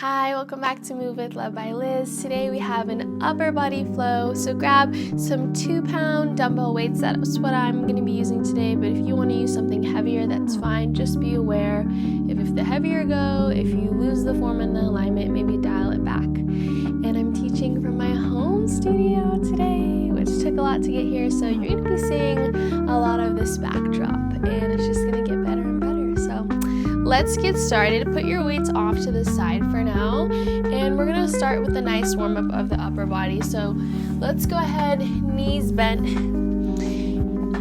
Hi, welcome back to Move with Love by Liz. Today we have an upper body flow. So grab some 2-pound dumbbell weights. That's what I'm going to be using today. But if you want to use something heavier, that's fine. Just be aware if the heavier go, if you lose the form and the alignment, maybe dial it back. And I'm teaching from my home studio today, which took a lot to get here. So you're going to be seeing a lot of this backdrop, and it's just going to get better and better. So let's get started. Put your weights off to the side for now, and we're going to start with a nice warm-up of the upper body. So let's go ahead, knees bent,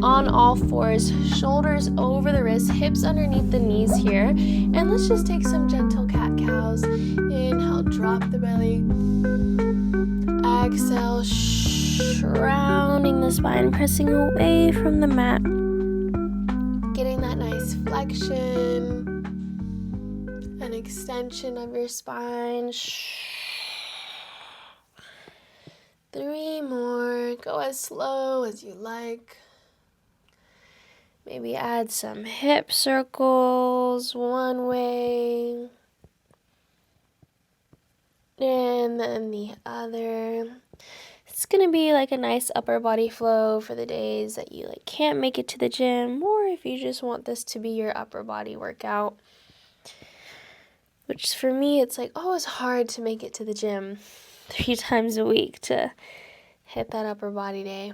on all fours, shoulders over the wrists, hips underneath the knees here, and let's just take some gentle cat-cows. Inhale, drop the belly. Exhale, rounding the spine, pressing away from the mat, getting that nice flexion, an extension of your spine. 3 more. Go as slow as you like. Maybe add some hip circles one way, and then the other. It's going to be like a nice upper body flow for the days that you can't make it to the gym, or if you just want this to be your upper body workout. Which for me, it's always hard to make it to the gym 3 times a week to hit that upper body day.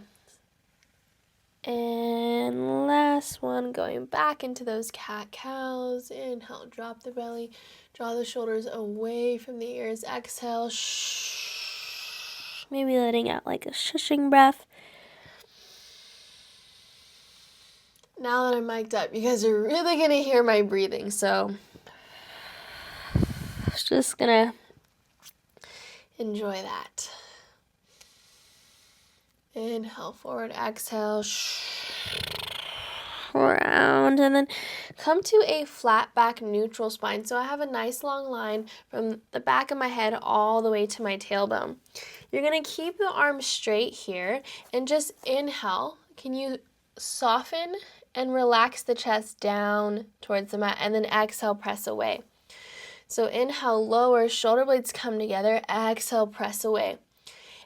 And last one, going back into those cat-cows. Inhale, drop the belly, draw the shoulders away from the ears. Exhale, maybe letting out like a shushing breath. Now that I'm mic'd up, you guys are really going to hear my breathing, so just going to enjoy that. Inhale, forward, exhale, round, and then come to a flat back neutral spine. So I have a nice long line from the back of my head all the way to my tailbone. You're going to keep the arms straight here and just inhale. Can you soften and relax the chest down towards the mat, and then exhale, press away. So inhale, lower, shoulder blades come together, exhale, press away.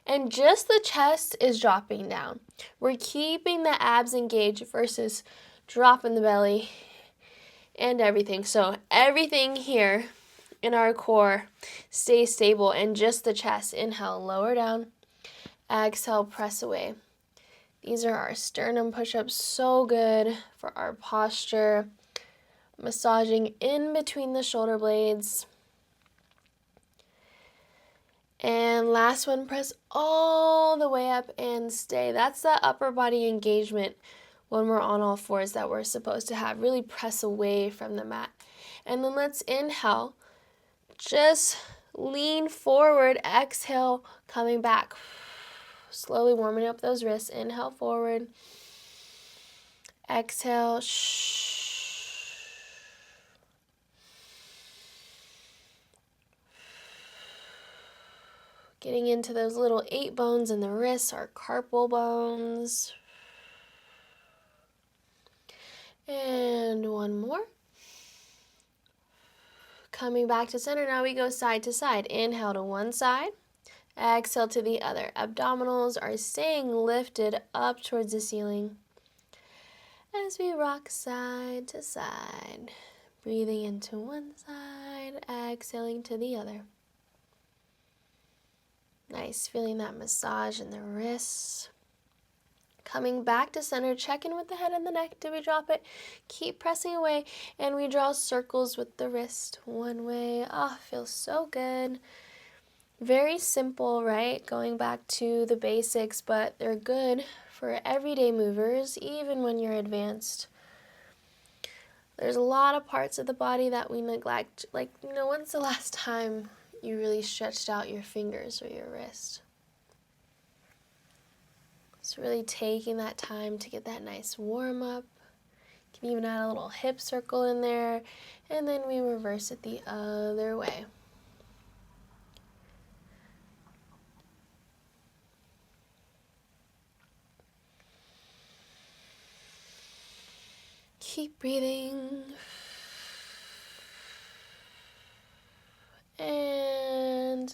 And just the chest is dropping down. We're keeping the abs engaged versus dropping the belly and everything. So everything here in our core stays stable, and just the chest. Inhale, lower down, exhale, press away. These are our sternum push-ups, so good for our posture. Massaging in between the shoulder blades. And last one, press all the way up and stay. That's that upper body engagement when we're on all fours that we're supposed to have. Really press away from the mat. And then let's inhale. Just lean forward. Exhale, coming back. Slowly warming up those wrists. Inhale, forward. Exhale. Getting into those little 8 bones in the wrists, our carpal bones. And one more. Coming back to center, now we go side to side. Inhale to one side, exhale to the other. Abdominals are staying lifted up towards the ceiling as we rock side to side. Breathing into one side, exhaling to the other. Nice, feeling that massage in the wrists. Coming back to center, check in with the head and the neck. Did we drop it? Keep pressing away, and we draw circles with the wrist one way. Oh, feels so good. Very simple, right? Going back to the basics, but they're good for everyday movers, even when you're advanced. There's a lot of parts of the body that we neglect. When's the last time you really stretched out your fingers or your wrist? It's really taking that time to get that nice warm up. You can even add a little hip circle in there, and then we reverse it the other way. Keep breathing. And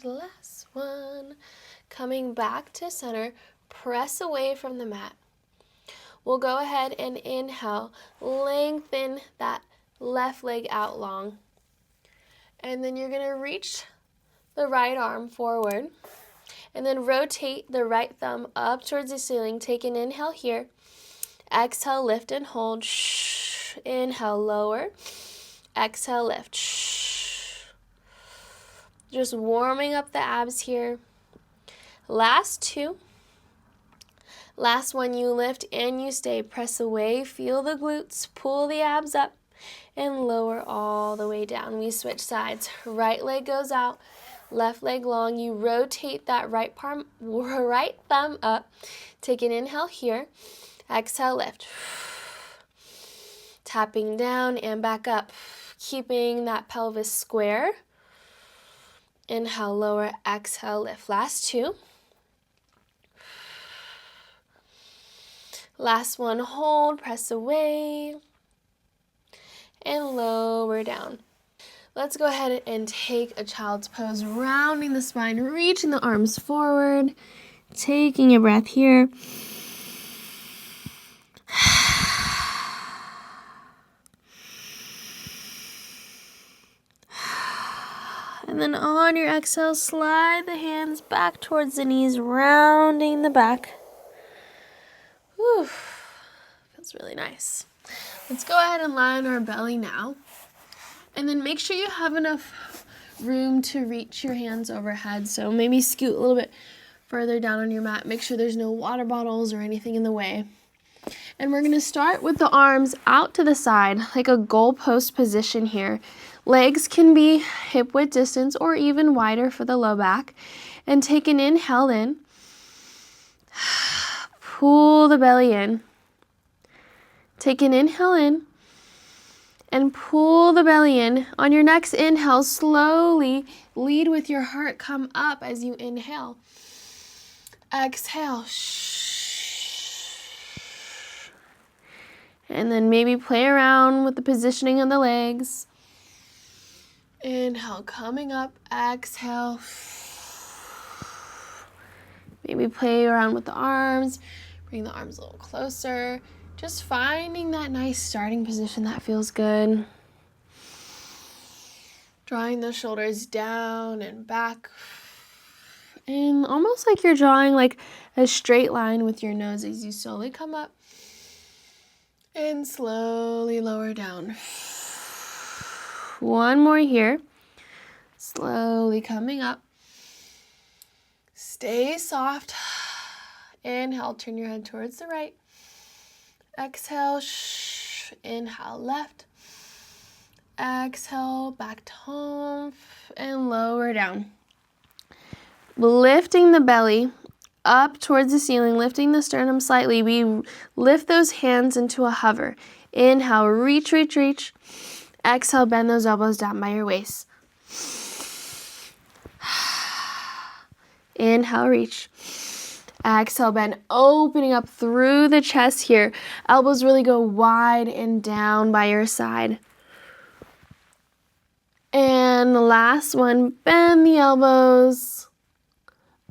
And last one. Coming back to center, press away from the mat. We'll go ahead and inhale, lengthen that left leg out long. And then you're going to reach the right arm forward. And then rotate the right thumb up towards the ceiling. Take an inhale here. Exhale, lift and hold. Shh. Inhale, lower. Exhale, lift. Shh. Just warming up the abs here. Last two. Last one, you lift and you stay. Press away, feel the glutes, pull the abs up, and lower all the way down. We switch sides. Right leg goes out. Left leg long, you rotate that right thumb up. Take an inhale here. Exhale, lift. Tapping down and back up. Keeping that pelvis square. Inhale, lower, exhale, lift. Last two. Last one, hold, press away, and lower down. Let's go ahead and take a child's pose, rounding the spine, reaching the arms forward, taking a breath here. And then on your exhale, slide the hands back towards the knees, rounding the back. Whew. Feels really nice. Let's go ahead and lie on our belly now. And then make sure you have enough room to reach your hands overhead. So maybe scoot a little bit further down on your mat. Make sure there's no water bottles or anything in the way. And we're going to start with the arms out to the side, like a goalpost position here. Legs can be hip width distance or even wider for the low back. And take an inhale in. Pull the belly in. Take an inhale in. And pull the belly in. On your next inhale, slowly lead with your heart. Come up as you inhale. Exhale. And then maybe play around with the positioning of the legs. Inhale, coming up. Exhale. Maybe play around with the arms. Bring the arms a little closer. Just finding that nice starting position that feels good. Drawing the shoulders down and back. And almost like you're drawing like a straight line with your nose as you slowly come up. And slowly lower down. One more here. Slowly coming up. Stay soft. Inhale, turn your head towards the right. Exhale, inhale, left. Exhale, back to home and lower down. Lifting the belly up towards the ceiling, lifting the sternum slightly. We lift those hands into a hover. Inhale, reach, reach, reach. Exhale, bend those elbows down by your waist. Inhale, reach. Exhale, bend, opening up through the chest here. Elbows really go wide and down by your side. And the last one, bend the elbows.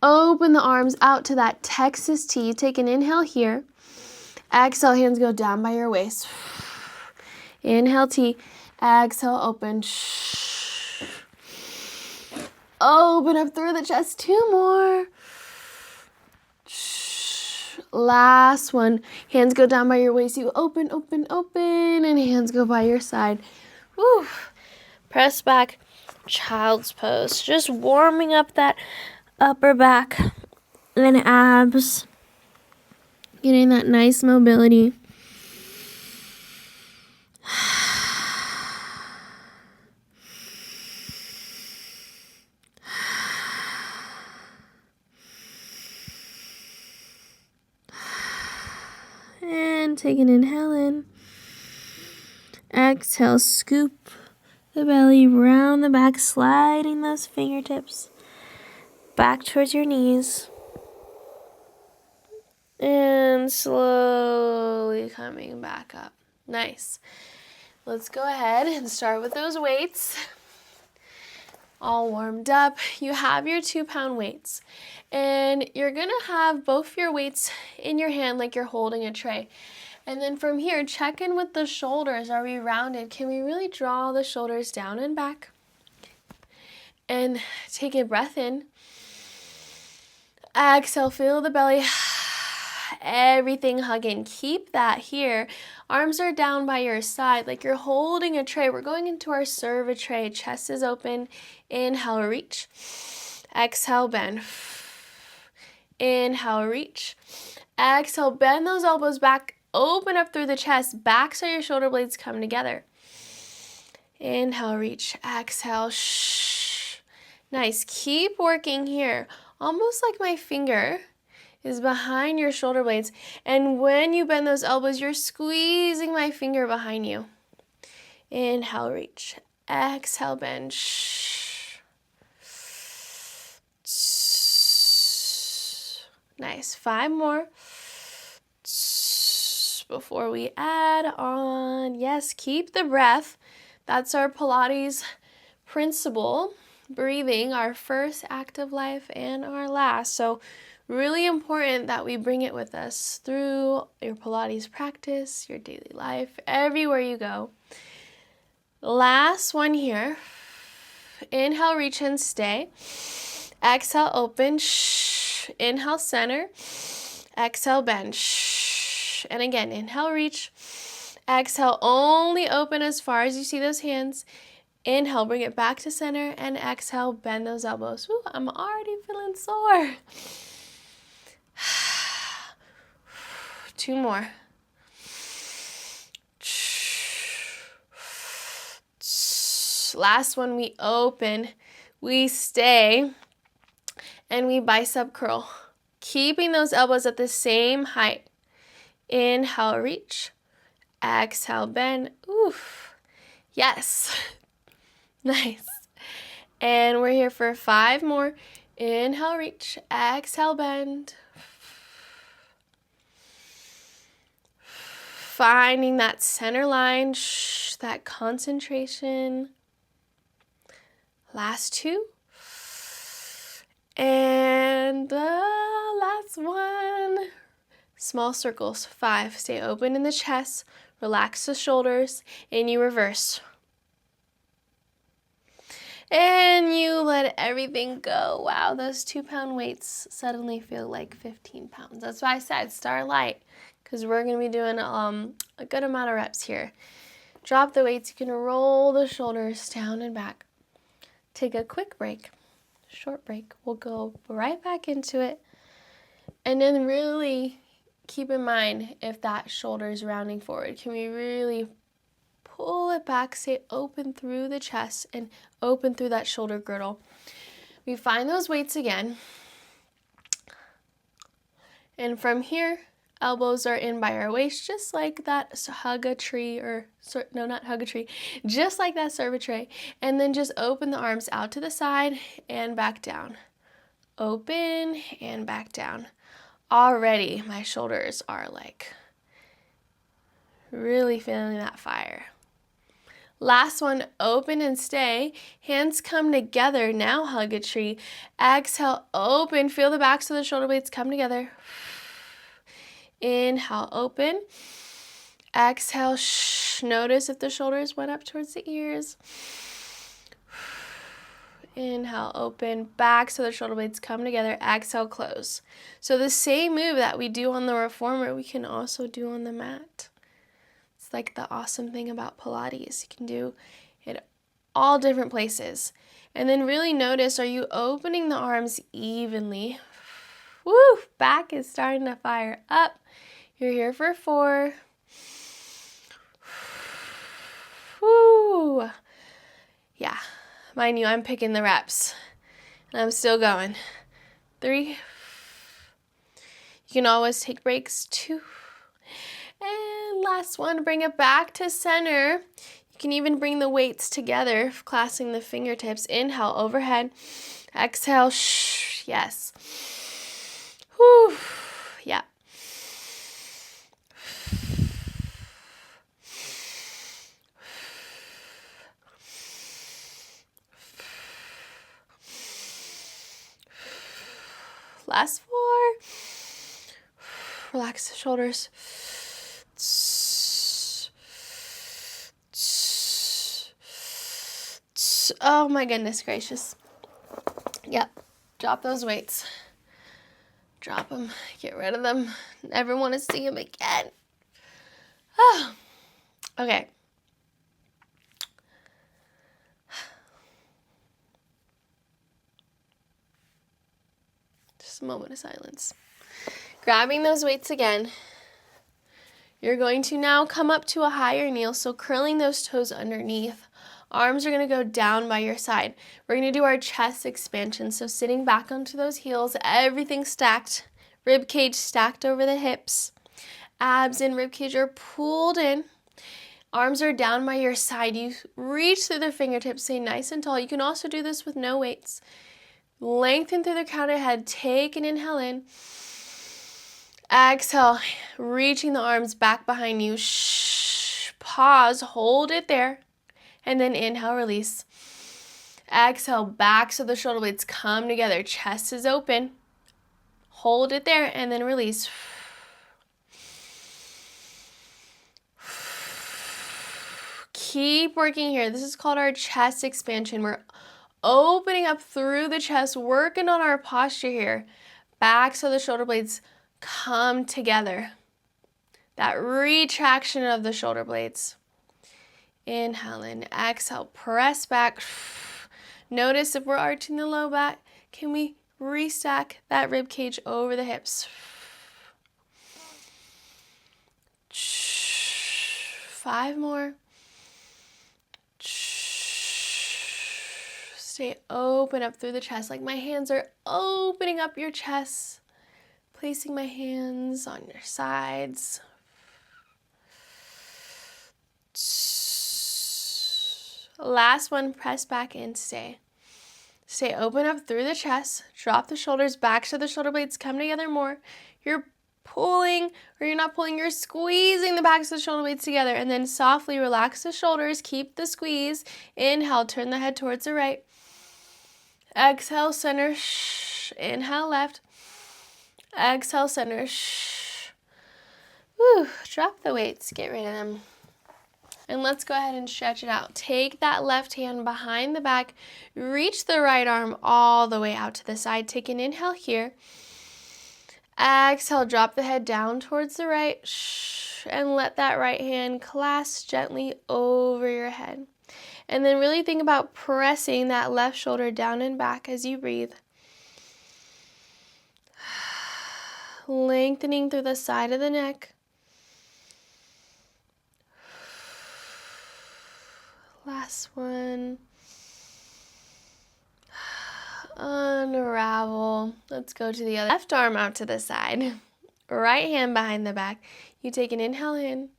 Open the arms out to that Texas T. Take an inhale here. Exhale, hands go down by your waist. Inhale, T. Exhale, open. Open up through the chest. Two more. Last one. Hands go down by your waist. You open, open, open. And hands go by your side. Woo. Press back. Child's pose. Just warming up that upper back and abs. Getting that nice mobility. And take an inhale in. Exhale, scoop the belly round the back, sliding those fingertips back towards your knees. And slowly coming back up. Nice. Let's go ahead and start with those weights. All warmed up. You have your 2-pound weights, and you're gonna have both your weights in your hand like you're holding a tray. And then from here, check in with the shoulders. Are we rounded? Can we really draw the shoulders down and back? And take a breath in. Exhale, feel the belly. Everything hugging. Keep that here. Arms are down by your side like you're holding a tray. We're going into our serve a tray. Chest is open. Inhale, reach. Exhale, bend. Inhale, reach. Exhale, bend those elbows back. Open up through the chest. Back so your shoulder blades come together. Inhale, reach. Exhale, shh. Nice. Keep working here. Almost like my finger is behind your shoulder blades. And when you bend those elbows, you're squeezing my finger behind you. Inhale, reach. Exhale, bend. Shh. Nice. 5 more. Before we add on. Yes, keep the breath. That's our Pilates principle. Breathing, our first act of life and our last. So really important that we bring it with us through your Pilates practice, your daily life, everywhere you go. Last one here. Inhale, reach and stay. Exhale, open. Shh. Inhale, center. Exhale, bend. Shh. And again, inhale, reach. Exhale, only open as far as you see those hands. Inhale, bring it back to center, and exhale, bend those elbows. Woo, I'm already feeling sore. 2 more. Last one, we open, we stay, and we bicep curl. Keeping those elbows at the same height. Inhale, reach. Exhale, bend. Oof. Yes. Nice. And we're here for 5 more. Inhale, reach. Exhale, bend. Finding that center line, that concentration. Last 2. And the last one. Small circles. 5. Stay open in the chest. Relax the shoulders. And you reverse. And you let everything go. Wow, those 2-pound weights suddenly feel like 15 pounds. That's why I said start light, because we're going to be doing a good amount of reps here. Drop the weights. You can roll the shoulders down and back. Take a quick break, short break. We'll go right back into it. And then really keep in mind if that shoulder is rounding forward. Can we really pull it back, stay open through the chest and open through that shoulder girdle. We find those weights again. And from here, elbows are in by our waist, just like that hug a tree, just like that serve a tray. And then just open the arms out to the side and back down. Open and back down. Already, my shoulders are like really feeling that fire. Last one, open and stay. Hands come together. Now hug a tree. Exhale, open. Feel the backs of the shoulder blades come together. Inhale, open. Exhale, notice if the shoulders went up towards the ears. Inhale, open. Back so the shoulder blades come together. Exhale, close. So the same move that we do on the reformer, we can also do on the mat. It's like the awesome thing about Pilates. You can do it all different places. And then really notice, are you opening the arms evenly? Woo! Back is starting to fire up. You're here for 4. Woo! Yeah, mind you, I'm picking the reps. And I'm still going. 3. You can always take breaks. 2. And last one, bring it back to center. You can even bring the weights together, clasping the fingertips. Inhale, overhead. Exhale, yes. Whew, yeah. Last 4. Relax the shoulders. Oh my goodness gracious. Yep. Drop those weights. Drop them. Get rid of them. Never want to see them again. Oh. Okay. Just a moment of silence. Grabbing those weights again. You're going to now come up to a higher kneel, so curling those toes underneath. Arms are going to go down by your side. We're going to do our chest expansion, so sitting back onto those heels, everything stacked, rib cage stacked over the hips. Abs and rib cage are pulled in. Arms are down by your side. You reach through the fingertips, stay nice and tall. You can also do this with no weights. Lengthen through the crown of the head. Take an inhale in. Exhale, reaching the arms back behind you. Pause, hold it there. And then inhale, release. Exhale, back so the shoulder blades come together. Chest is open. Hold it there and then release. Keep working here. This is called our chest expansion. We're opening up through the chest, working on our posture here. Back so the shoulder blades come together. That retraction of the shoulder blades. Inhale in, exhale, press back. Notice if we're arching the low back, can we restack that rib cage over the hips? 5 more. Stay open up through the chest, like my hands are opening up your chest. Placing my hands on your sides. Last one, press back in, stay. Stay open up through the chest. Drop the shoulders back so the shoulder blades come together more. You're pulling, or you're not pulling, you're squeezing the backs of the shoulder blades together, and then softly relax the shoulders. Keep the squeeze. Inhale, turn the head towards the right. Exhale, center. Inhale, left. Exhale, center. Woo. Drop the weights. Get rid of them. And let's go ahead and stretch it out. Take that left hand behind the back. Reach the right arm all the way out to the side. Take an inhale here. Exhale, drop the head down towards the right. And let that right hand clasp gently over your head. And then really think about pressing that left shoulder down and back as you breathe. Lengthening through the side of the neck. Last one. Unravel. Let's go to the other. Left arm out to the side. Right hand behind the back. You take an inhale in.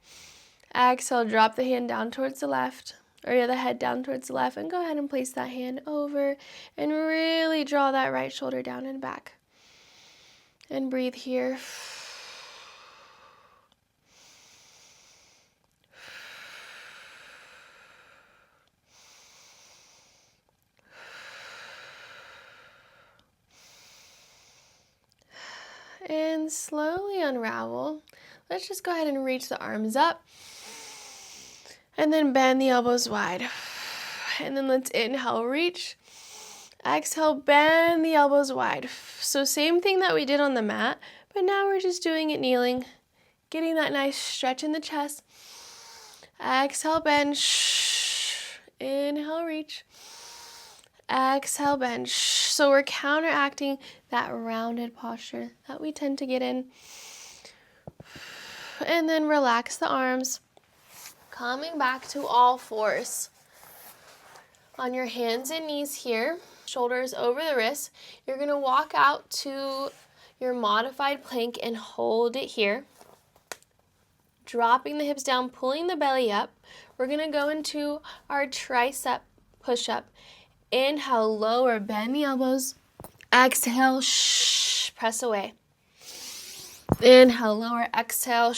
Exhale, drop the hand down towards the left. Or the head down towards the left. And go ahead and place that hand over. And really draw that right shoulder down and back. And breathe here. And slowly unravel. Let's just go ahead and reach the arms up. And then bend the elbows wide. And then let's inhale, reach. Exhale, bend the elbows wide. So same thing that we did on the mat, but now we're just doing it kneeling. Getting that nice stretch in the chest. Exhale, bend. Inhale, reach. Exhale, bend. So we're counteracting that rounded posture that we tend to get in. And then relax the arms. Coming back to all fours. On your hands and knees here, shoulders over the wrists. You're going to walk out to your modified plank and hold it here. Dropping the hips down, pulling the belly up. We're going to go into our tricep push-up. Inhale, lower, bend the elbows. Exhale, press away. Inhale, lower, exhale,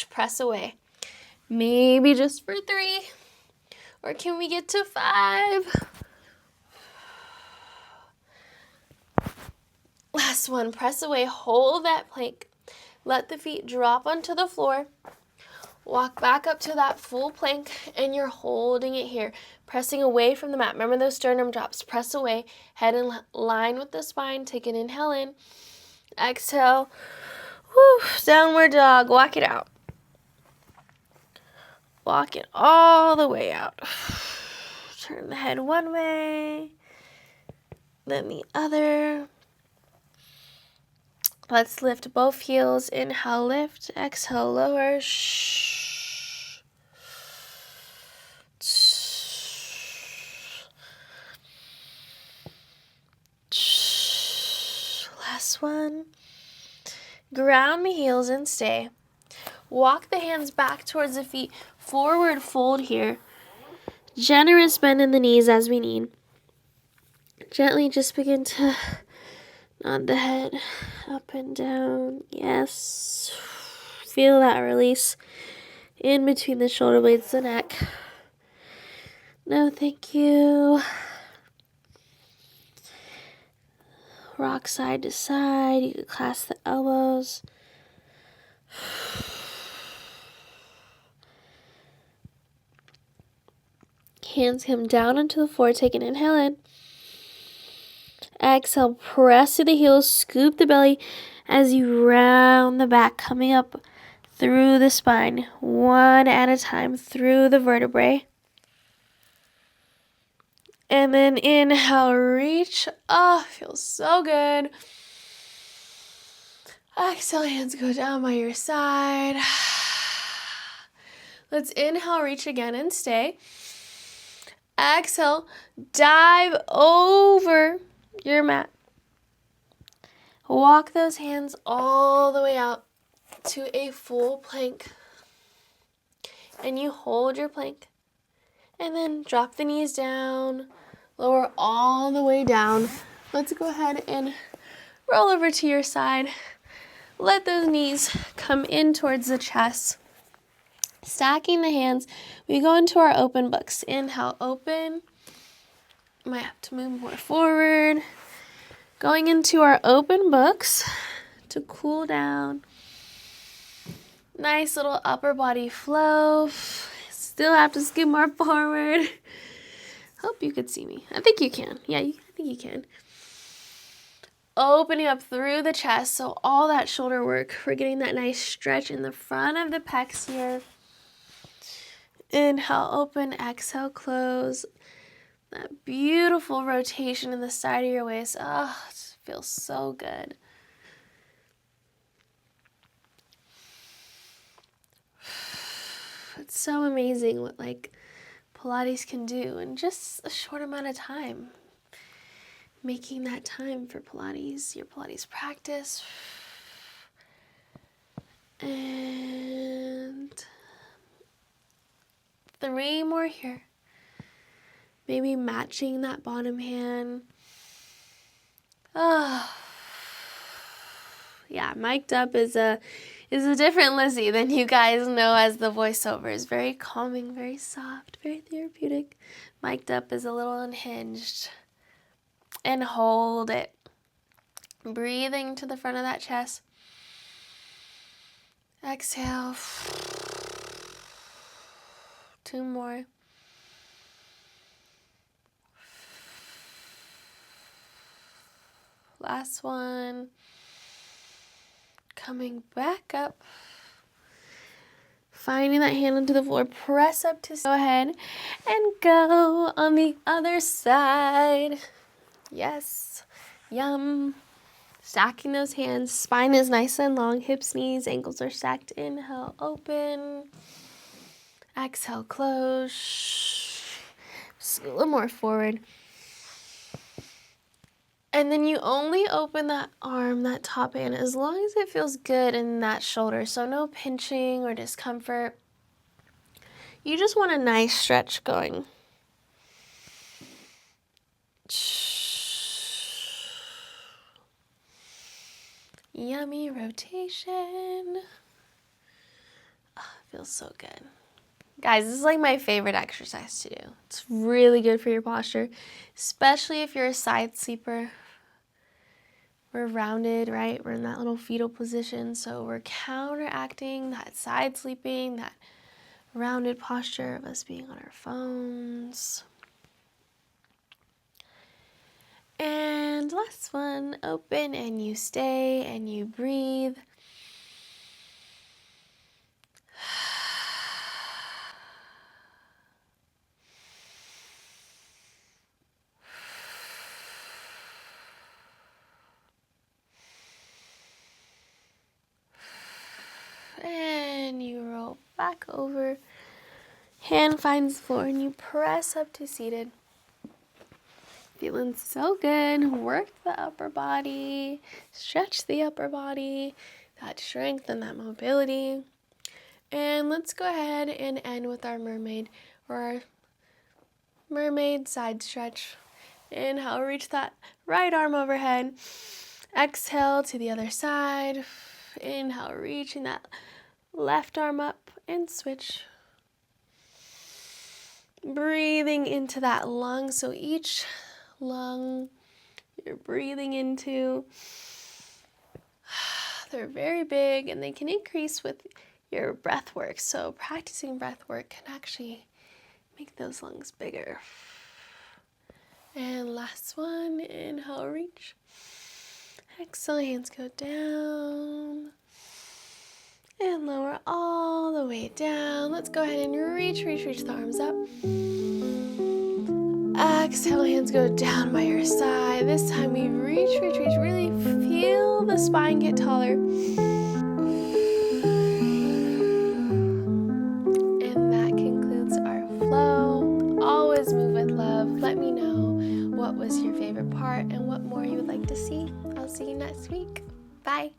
press away. Maybe just for 3. Or can we get to 5? Last one. Press away. Hold that plank. Let the feet drop onto the floor. Walk back up to that full plank, and you're holding it here, pressing away from the mat. Remember those sternum drops. Press away. Head in line with the spine. Take an inhale in. Exhale. Whew. Downward dog. Walk it out. Walk it all the way out. Turn the head one way, then the other. Let's lift both heels. Inhale, lift. Exhale, lower. Last one. Ground the heels and stay. Walk the hands back towards the feet. Forward fold here. Generous bend in the knees as we need. Gently just begin to nod the head up and down. Yes. Feel that release in between the shoulder blades, the neck. No, thank you. Rock side to side. You can clasp the elbows. Hands come down onto the floor. Take an inhale in. Exhale, press to the heels. Scoop the belly as you round the back, coming up through the spine, one at a time through the vertebrae. And then inhale, reach. Oh, feels so good. Exhale, hands go down by your side. Let's inhale, reach again and stay. Exhale, dive over your mat. Walk those hands all the way out to a full plank. And you hold your plank. And then drop the knees down. Lower all the way down. Let's go ahead and roll over to your side. Let those knees come in towards the chest. Stacking the hands, we go into our open books. Inhale, open. Might have to move more forward. Going into our open books to cool down. Nice little upper body flow. Still have to scoot more forward. Hope you could see me. I think you can. Yeah, I think you can. Opening up through the chest, so all that shoulder work. We're getting that nice stretch in the front of the pecs here. Inhale, open. Exhale, close. That beautiful rotation in the side of your waist. Oh, it feels so good. It's so amazing what Pilates can do in just a short amount of time. Making that time for Pilates, your Pilates practice. And 3 more here. Maybe matching that bottom hand. Oh. Yeah, mic'd up is a different Lizzie than you guys know as the voiceover. Is very calming, very soft, very therapeutic. Mic'd up is a little unhinged. And hold it. Breathing to the front of that chest. Exhale. 2 more. Last one. Coming back up. Finding that hand onto the floor. Press up to go ahead and go on the other side. Yes. Yum. Stacking those hands. Spine is nice and long. Hips, knees, ankles are stacked. Inhale, open. Exhale, close. Just a little more forward. And then you only open that arm, that top hand, as long as it feels good in that shoulder. So no pinching or discomfort. You just want a nice stretch going. Yummy rotation. Oh, feels so good. Guys, this is my favorite exercise to do. It's really good for your posture, especially if you're a side sleeper. we're rounded, right? We're in that little fetal position, so we're counteracting that side sleeping, that rounded posture of us being on our phones. And last one, open and you stay and you breathe. And you roll back over. Hand finds the floor and you press up to seated. Feeling so good. Work the upper body. Stretch the upper body. That strength and that mobility. And let's go ahead and end with our mermaid or our mermaid side stretch. Inhale, reach that right arm overhead. Exhale to the other side. Inhale, reaching that left arm up and switch. Breathing into that lung. So each lung you're breathing into, they're very big and they can increase with your breath work. So practicing breath work can actually make those lungs bigger. And last one, inhale, reach. Exhale, hands go down. And lower all the way down. Let's go ahead and reach the arms up. Exhale, hands go down by your side. This time we reach. Really feel the spine get taller. And that concludes our flow. Always move with love. Let me know what was your favorite part and what more you would like to see. I'll see you next week. Bye.